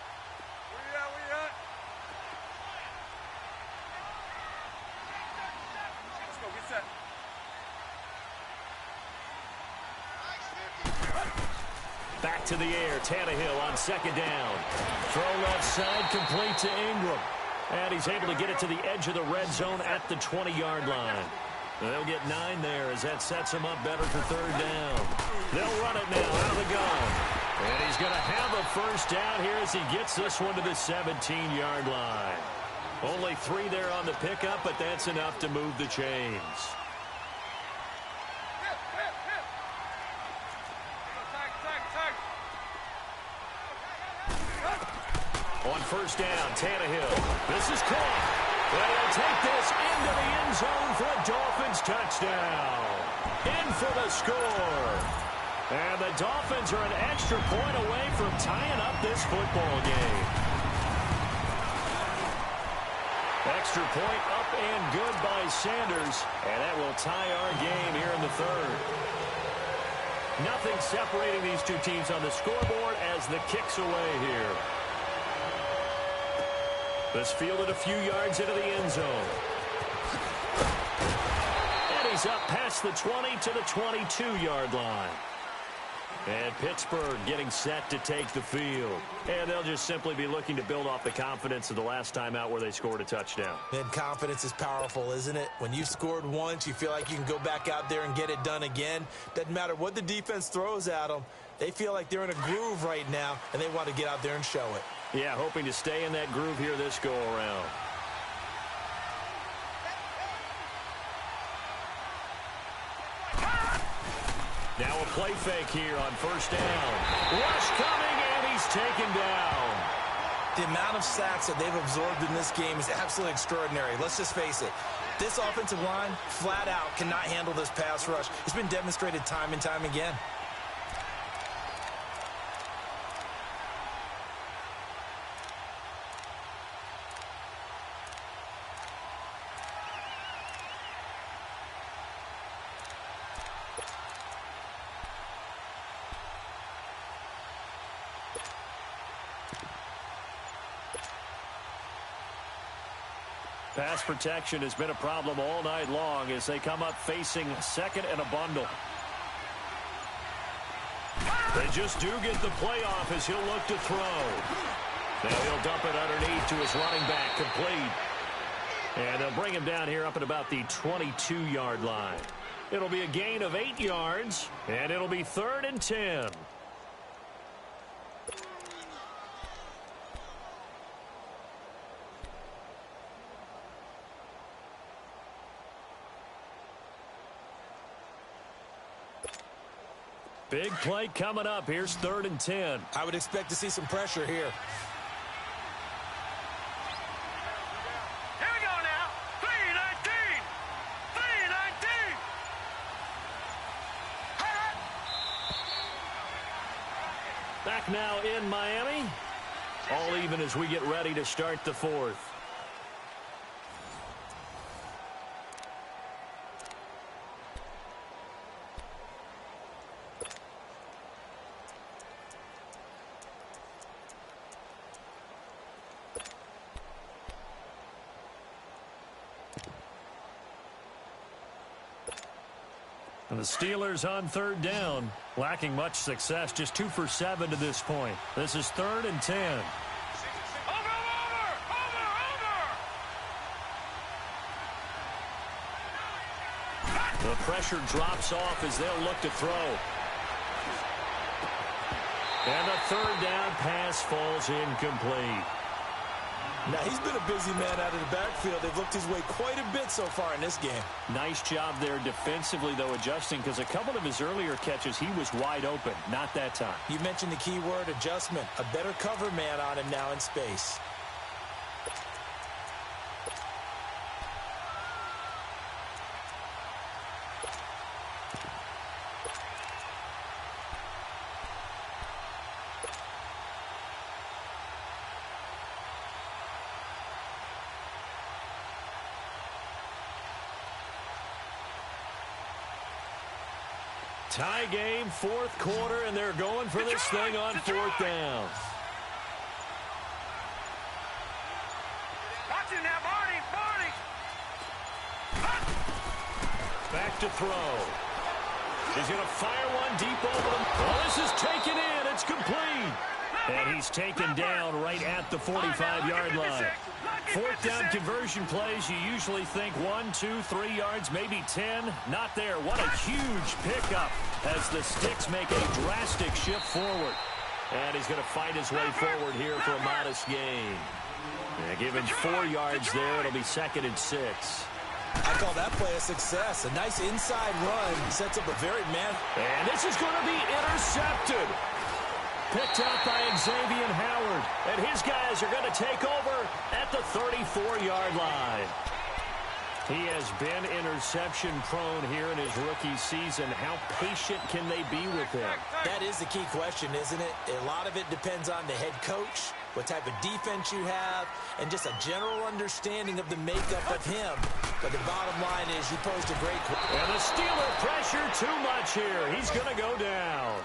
Back to the air, Tannehill on 2nd down. Throw left side, complete to Ingram. And he's able to get it to the edge of the red zone at the 20-yard line. They'll get 9 there as that sets them up better for third down. They'll run it now out of the gun. And he's going to have a first down here as he gets this one to the 17-yard line. Only 3 there on the pickup, but that's enough to move the chains. On first down, Tannehill. This is caught. They'll take this into the end zone for a Dolphins touchdown. In for the score. And the Dolphins are an extra point away from tying up this football game. Extra point up and good by Sanders. And that will tie our game here in the third. Nothing separating these two teams on the scoreboard as the kick's away here. This fielded a few yards into the end zone. And he's up past the 20 to the 22-yard line. And Pittsburgh getting set to take the field. And they'll just simply be looking to build off the confidence of the last time out where they scored a touchdown. And confidence is powerful, isn't it? When you've scored once, you feel like you can go back out there and get it done again. Doesn't matter what the defense throws at them. They feel like they're in a groove right now, and they want to get out there and show it. Yeah, hoping to stay in that groove here this go-around. Now a play fake here on first down. Rush coming, and he's taken down. The amount of sacks that they've absorbed in this game is absolutely extraordinary. Let's just face it. This offensive line, flat out, cannot handle this pass rush. It's been demonstrated time and time again. Pass protection has been a problem all night long as they come up facing second and a bundle. They just do get the playoff as he'll look to throw. Now he'll dump it underneath to his running back, complete. And they'll bring him down here up at about the 22-yard line. It'll be a gain of 8 yards, and it'll be 3rd and 10. Big play coming up. Here's 3rd and 10. I would expect to see some pressure here. Here we go now. 3-19. 3-19. Back now in Miami. All even as we get ready to start the 4th. And the Steelers on 3rd down, lacking much success, just 2 for 7 to this point. This is 3rd and 10. Over. The pressure drops off as they'll look to throw. And the 3rd down pass falls incomplete. Now, he's been a busy man out of the backfield. They've looked his way quite a bit so far in this game. Nice job there defensively, though, adjusting, because a couple of his earlier catches, he was wide open. Not that time. You mentioned the key word, adjustment. A better cover man on him now in space. Tie game, 4th quarter, and they're going for this thing on 4th down. Watch it now, Barney. Back to throw. He's going to fire one deep over them. Well, this is taken in. It's complete. And he's taken down right at the 45-yard line. Fourth down conversion plays, you usually think 1, 2, 3 yards, maybe 10. Not there. What a huge pickup as the Sticks make a drastic shift forward. And he's going to fight his way forward here for a modest gain. Yeah, give him 4 yards there. It'll be 2nd and 6. I call that play a success. A nice inside run sets up a very man. And this is going to be intercepted. Picked out by Xavier Howard. And his guys are going to take over at the 34-yard line. He has been interception prone here in his rookie season. How patient can they be with him? That is the key question, isn't it? A lot of it depends on the head coach, what type of defense you have, and just a general understanding of the makeup of him. But the bottom line is you posed a great question. And the Steeler pressure too much here. He's going to go down.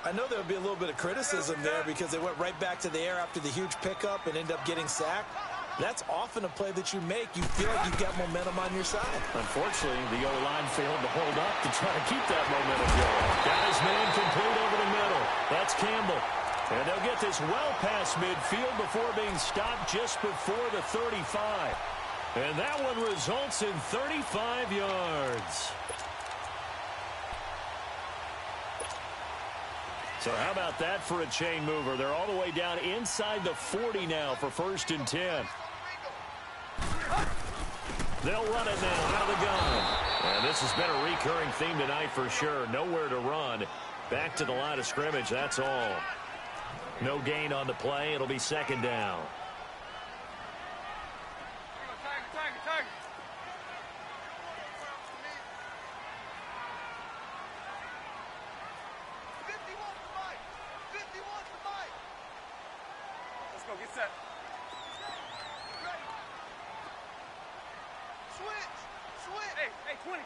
I know there'll be a little bit of criticism there because they went right back to the air after the huge pickup and ended up getting sacked. That's often a play that you make. You feel like you've got momentum on your side. Unfortunately, the O-line failed to hold up to try to keep that momentum going. Got his man complete over the middle. That's Campbell. And they'll get this well past midfield before being stopped just before the 35. And that one results in 35 yards. So how about that for a chain mover? They're all the way down inside the 40 now for 1st and 10. They'll run it now out of the gun. And this has been a recurring theme tonight for sure. Nowhere to run. Back to the line of scrimmage, that's all. No gain on the play. It'll be 2nd down. Get set. Switch. Hey, 20.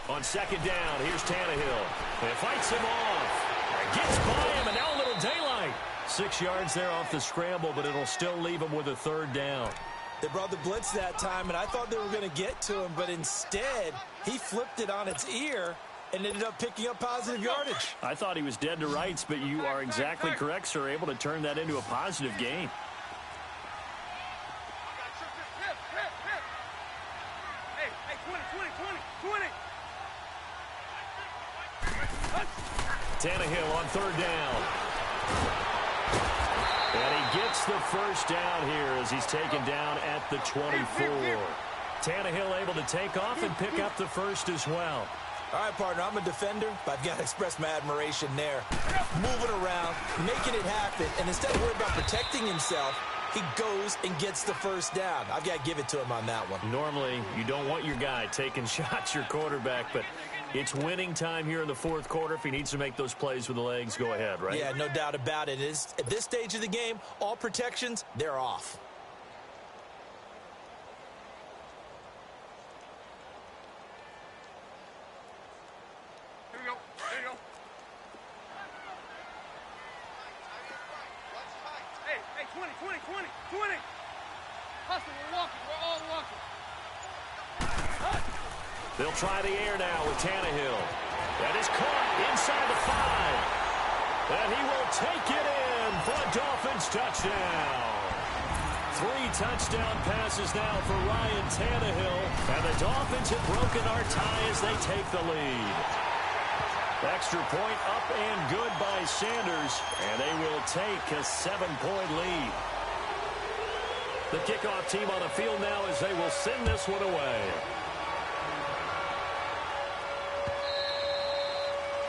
On 2nd down, here's Tannehill. And fights him off. Gets by him, and now a little daylight. 6 yards there off the scramble, but it'll still leave him with a 3rd down. They brought the blitz that time, and I thought they were going to get to him, but instead, he flipped it on its ear and ended up picking up positive yardage. I thought he was dead to rights, but you are exactly correct, sir. Able to turn that into a positive gain. Hey, 20. Tannehill on 3rd down. And he gets the 1st down here as he's taken down at the 24. Tannehill able to take off and pick up the 1st as well. All right, partner, I'm a defender, but I've got to express my admiration there. Moving around, making it happen, and instead of worrying about protecting himself, he goes and gets the 1st down. I've got to give it to him on that one. Normally, you don't want your guy taking shots, your quarterback, but it's winning time here in the 4th quarter. If he needs to make those plays with the legs, go ahead, right? Yeah, no doubt about it. At this stage of the game, all protections, they're off. There you go. Hey, 20. Hustle, we're all walking. They'll try the air now with Tannehill. That is caught inside the 5. And he will take it in for a Dolphins touchdown. 3 touchdown passes now for Ryan Tannehill. And the Dolphins have broken our tie as they take the lead. Extra point up and good by Sanders. And they will take a 7-point lead. The kickoff team on the field now as they will send this one away.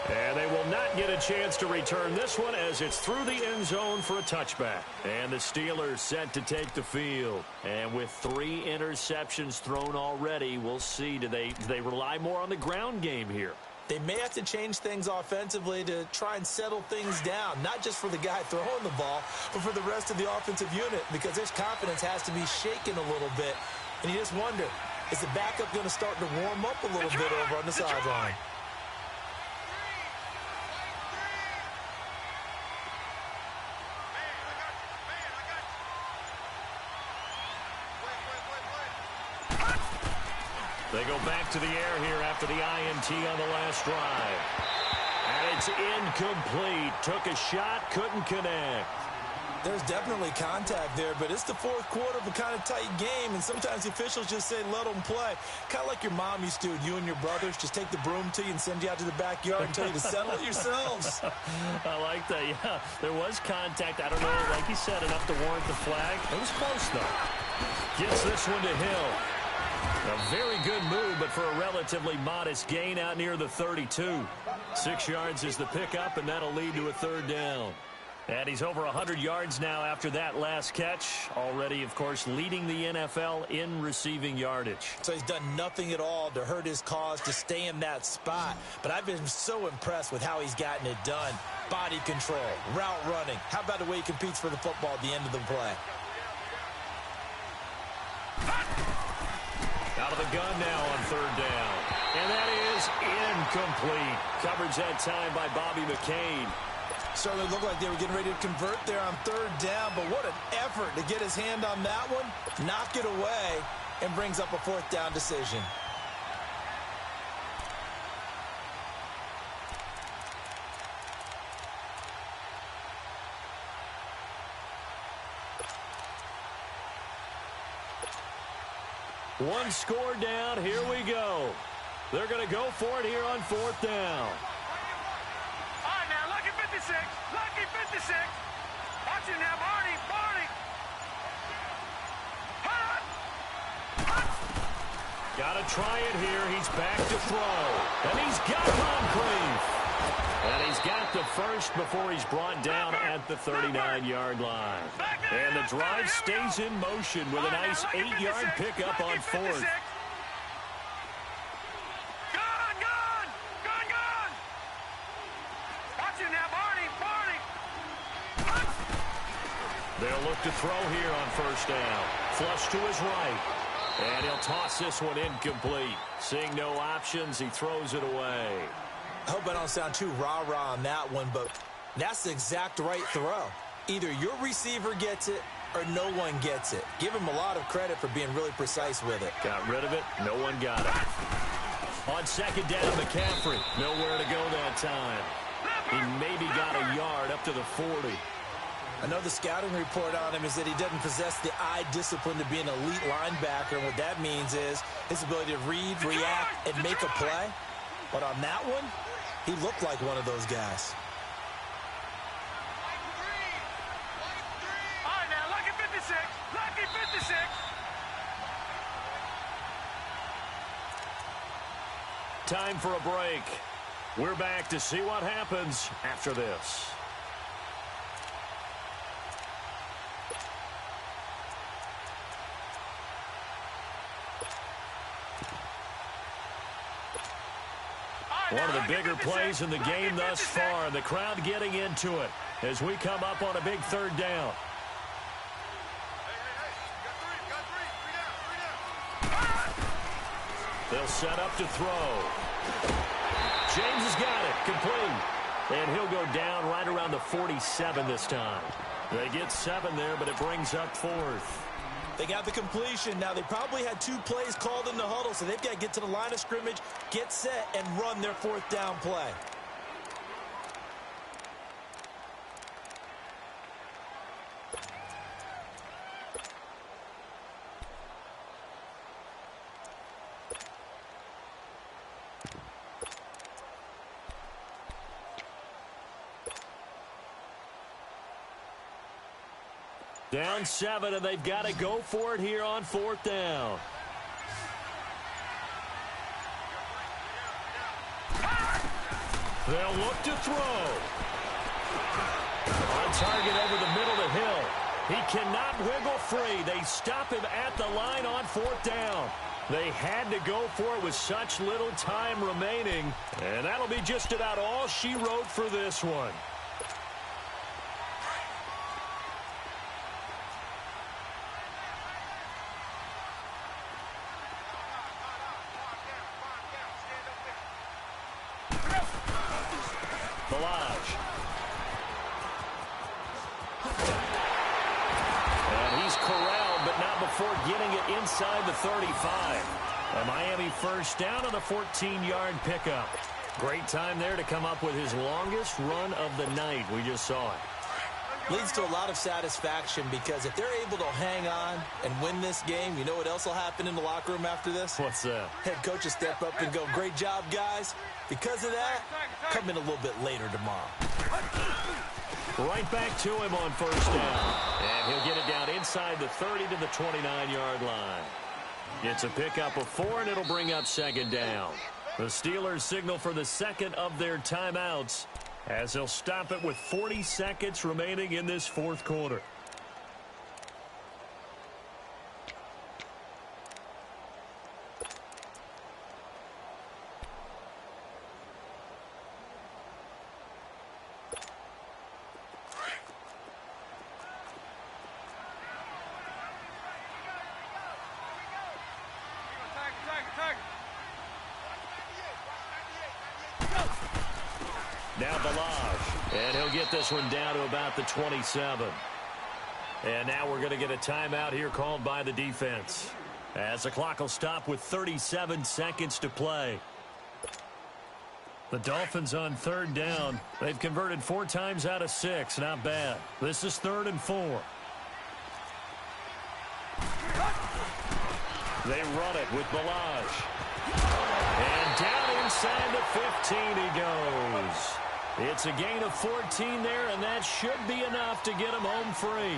And they will not get a chance to return this one as it's through the end zone for a touchback. And the Steelers set to take the field. And with 3 interceptions thrown already, we'll see. Do they rely more on the ground game here? They may have to change things offensively to try and settle things down, not just for the guy throwing the ball, but for the rest of the offensive unit, because his confidence has to be shaken a little bit. And you just wonder, is the backup going to start to warm up a little bit over on the sideline? They go back to the air here after the INT on the last drive. And it's incomplete. Took a shot, couldn't connect. There's definitely contact there, but it's the fourth quarter of a kind of tight game, and sometimes the officials just say, let them play. Kind of like your mom used to do, you and your brothers just take the broom to you and send you out to the backyard and tell you to settle it yourselves. I like that, yeah. There was contact. I don't know, like you said, enough to warrant the flag. It was close, though. Gets this one to Hill. A very good move, but for a relatively modest gain out near the 32. 6 yards is the pickup, and that'll lead to a third down. And he's over 100 yards now after that last catch. Already, of course, leading the NFL in receiving yardage. So he's done nothing at all to hurt his cause to stay in that spot. But I've been so impressed with how he's gotten it done. Body control, route running. How about the way he competes for the football at the end of the play? Out of the gun now on third down. And that is incomplete. Coverage that time by Bobby McCain. Certainly looked like they were getting ready to convert there on third down, but what an effort to get his hand on that one, knock it away, and brings up a fourth down decision. One score down. Here we go. They're going to go for it here on fourth down. All right, now, lucky 56. Lucky 56. Watch it now, Barney. Barney. Got to try it here. He's back to throw. And he's got Moncrief. And he's got the first before he's brought down at the 39-yard line. And the drive stays in motion with a nice 8-yard pickup on fourth. They'll look to throw here on first down. Flush to his right. And he'll toss this one incomplete. Seeing no options, he throws it away. I hope I don't sound too rah-rah on that one, but that's the exact right throw. Either your receiver gets it or no one gets it. Give him a lot of credit for being really precise with it. Got rid of it. No one got it. On second down, McCaffrey. Nowhere to go that time. He maybe got a yard up to the 40. I know the scouting report on him is that he doesn't possess the eye discipline to be an elite linebacker, and what that means is his ability to read, react, and make a play. But on that one, he looked like one of those guys. All right, now, lucky 56. Lucky 56. Time for a break. We're back to see what happens after this. One of the bigger plays in the game thus far. The crowd getting into it as we come up on a big third down. They'll set up to throw. James has got it. Complete. And he'll go down right around the 47 this time. They get 7 there, but it brings up fourth. They got the completion. Now, they probably had 2 plays called in the huddle, so they've got to get to the line of scrimmage, get set, and run their fourth down play. Down 7, and they've got to go for it here on fourth down. They'll look to throw. On target over the middle to Hill. He cannot wiggle free. They stop him at the line on fourth down. They had to go for it with such little time remaining. And that'll be just about all she wrote for this one. Before getting it inside the 35. A Miami first down on a 14-yard pickup. Great time there to come up with his longest run of the night. We just saw it. Leads to a lot of satisfaction because if they're able to hang on and win this game, you know what else will happen in the locker room after this? What's that? Head coach will step up and go, great job, guys. Because of that, come in a little bit later tomorrow. Right back to him on first down. And he'll get it down inside the 30 to the 29-yard line. It's a pickup of 4, and it'll bring up second down. The Steelers signal for the second of their timeouts as they'll stop it with 40 seconds remaining in this fourth quarter. Now Balaj, and he'll get this one down to about the 27. And now we're going to get a timeout here called by the defense, as the clock will stop with 37 seconds to play. The Dolphins on third down. They've converted 4 times out of 6. Not bad. This is 3rd and 4. They run it with Balaj. And down inside the 15 he goes. It's a gain of 14 there, and that should be enough to get him home free.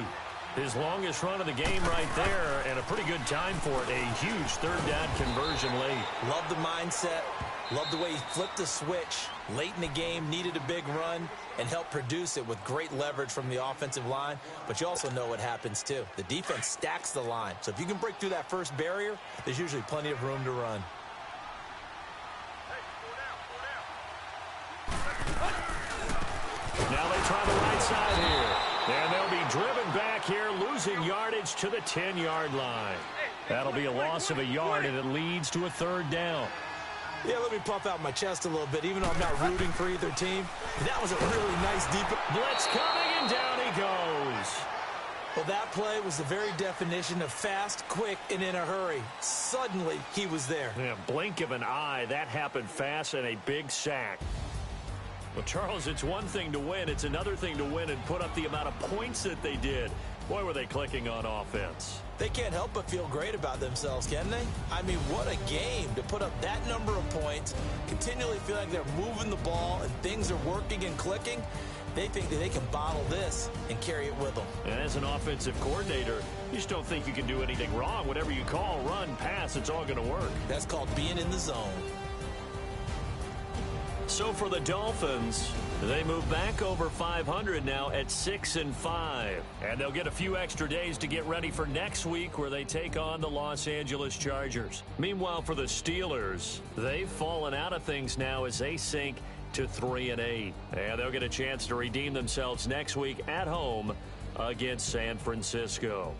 His longest run of the game right there, and a pretty good time for it. A huge third down conversion late. Love the mindset. Love the way he flipped the switch. Late in the game, needed a big run, and helped produce it with great leverage from the offensive line. But you also know what happens, too. The defense stacks the line. So if you can break through that first barrier, there's usually plenty of room to run. Now they try the right side here. And they'll be driven back here, losing yardage to the 10-yard line. That'll be a loss of a yard, and it leads to a third down. Yeah, let me puff out my chest a little bit, even though I'm not rooting for either team. That was a really nice deep blitz coming, and down he goes. Well, that play was the very definition of fast, quick, and in a hurry. Suddenly, he was there. Yeah, blink of an eye. That happened fast, and a big sack. Well, Charles, it's one thing to win. It's another thing to win and put up the amount of points that they did. Boy, were they clicking on offense. They can't help but feel great about themselves, can they? I mean, what a game to put up that number of points, continually feel like they're moving the ball and things are working and clicking. They think that they can bottle this and carry it with them. And as an offensive coordinator, you just don't think you can do anything wrong. Whatever you call, run, pass, it's all going to work. That's called being in the zone. So for the Dolphins, they move back over 500 now at 6-5. And they'll get a few extra days to get ready for next week, where they take on the Los Angeles Chargers. Meanwhile, for the Steelers, they've fallen out of things now as they sink to 3-8. And they'll get a chance to redeem themselves next week at home against San Francisco.